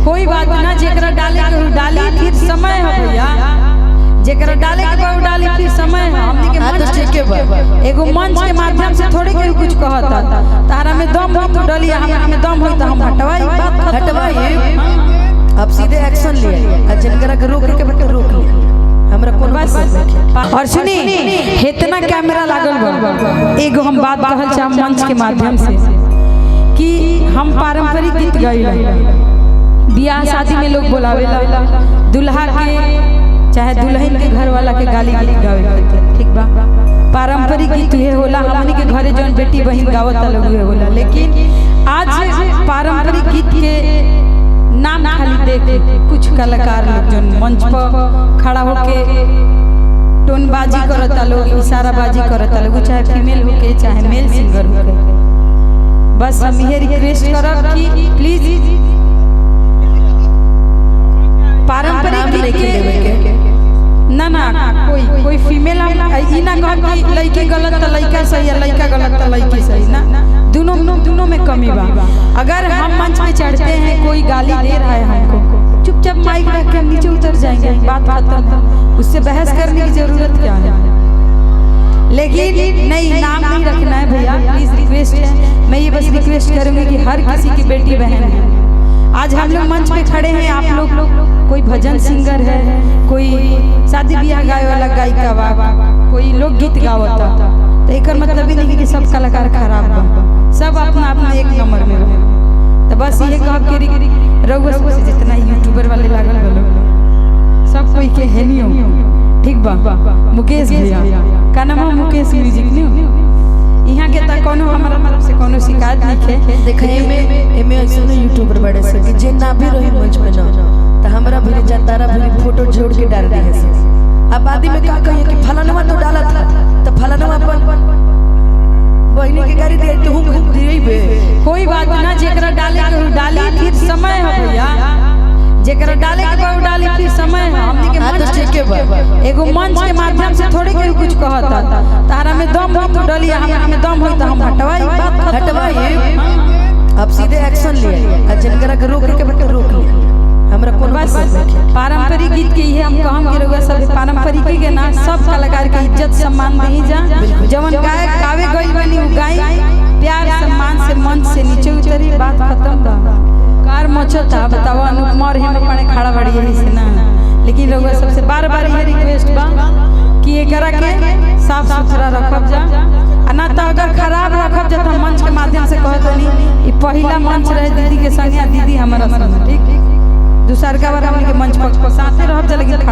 कोई बात ना, जेकरा डाले के डाली, फिर समय है भैया, जेकरा डाले के बाद डाली, फिर समय है। हमनी के मंच ठीक है, एगो मंच के माध्यम से थोड़ी के कुछ कहता, तारा में दम हो तो डाली, हमरा में दम हो तो हम हटवाई, बात हटवाई। अब सीधे एक्शन लिए, जिनकरा के रोक के बट रोक लिए, हमरा कोन बस। और सुनी, इतना कैमरा लागल बा, एगो हम बात कहल चाह मंच के माध्यम से कि हम पारंपरिक गीत गाइला, बियाह शादी में लोग बोलावेला, दुल्हा के चाहे दुल्हन के घर वाला के गाली गीत गावे, ठीक बा। पारंपरिक गीत ये होला, हमनी के घरे जौन बेटी बहन गावत लोग ये होला। लेकिन आज पारंपरिक गीत के नाम खाली देख कुछ कलाकार लोग जौन मंच पर खड़ा होके टोनबाजी करता लोग, इशाराबाजी करता लोग, चाहे फीमेल होके चाहे मेल सिंगर होके। बस हम ये रिक्वेस्ट करब कि प्लीज पारंपरिक गीत के ना कोई फीमेल हम ई ना कह कि लड़की गलत तो लड़का सही है, लड़का गलत तो लड़की सही ना, दोनों में कमी बा। अगर हम मंच पे चढ़ते हैं, कोई गाली दे रहा है हमको, चुपचाप माइक रख के नीचे उतर जाएंगे, बात खत्म, उससे बहस करने की जरूरत क्या है। लेकिन नहीं, नाम नहीं रखना है भैया, प्लीज रिक्वेस्ट है। मैं ये बस रिक्वेस्ट करूंगी कि हर किसी की बेटी बहन है। आज हम लोग मंच पे खड़े हैं, आप लोग कोई भजन सिंगर है, कोई शादी ब्याह गाए वाला गायिका बा, कोई लोकगीत गावता, तो एक मतलब ही नहीं कि सब कलाकार खराब बा, सब अपना अपना एक नंबर में बा। तो बस ये कह के रउआ से जितना यूट्यूबर वाले लागल बा, सब कोई के है नहीं, ठीक बा। मुकेश भैया का नाम है मुकेश म्यूजिक न्यू, यहाँ के तक कोनो हमारा तरफ से कोनो शिकायत नहीं है। देखे एमे ऐसे यूट्यूबर बड़े से कि जे ना भी रही मंच पे ना तो हमरा भी तारा भी फोटो जोड़ के डाल दी है। अब आदि में का कहिए कि फलानवा तो डाला था, तो फलानवा अपन बहनी के गाड़ी दे तो हम देबे। कोई बात ना, जेकरा डाले के डाली, फिर समय है भैया, जेकरा डाले के बाद डाली, फिर समय है। हमनी के मंच ठीक है, एगो मंच के माध्यम से थोड़ी के कुछ कहता, तारा में दम हो तो डाली, हमरा में दम हो तो हम हटवाई, बात हटवाई। अब सीधे एक्शन लिए, जिनकरा के रोक के बट रोक लिए, हमरा कोन बस। पारंपरिक गीत के ये हम कहम के रउआ सब पारंपरिक के ना, सब कलाकार के इज्जत सम्मान दही जा, जवन गायक गावे गई बनी उ गाई, प्यार सम्मान से मंच से नीचे उतरी, बात खत्म बा। कार मचता बताओ, अनुपमा और हेमा पाने खड़ा बड़ी यही से ना। लेकिन रउआ सबसे बार-बार ये रिक्वेस्ट बा कि एकरा के साफ सुथरा रखब जा, ना तो अगर खराब रखब जा तो मंच के माध्यम से कहतनी ई पहला मंच रहे दीदी के संगे, दीदी हमारा संग, ठीक। दूसर का बार हमनी के मंच पर साथे रहब जा, लेकिन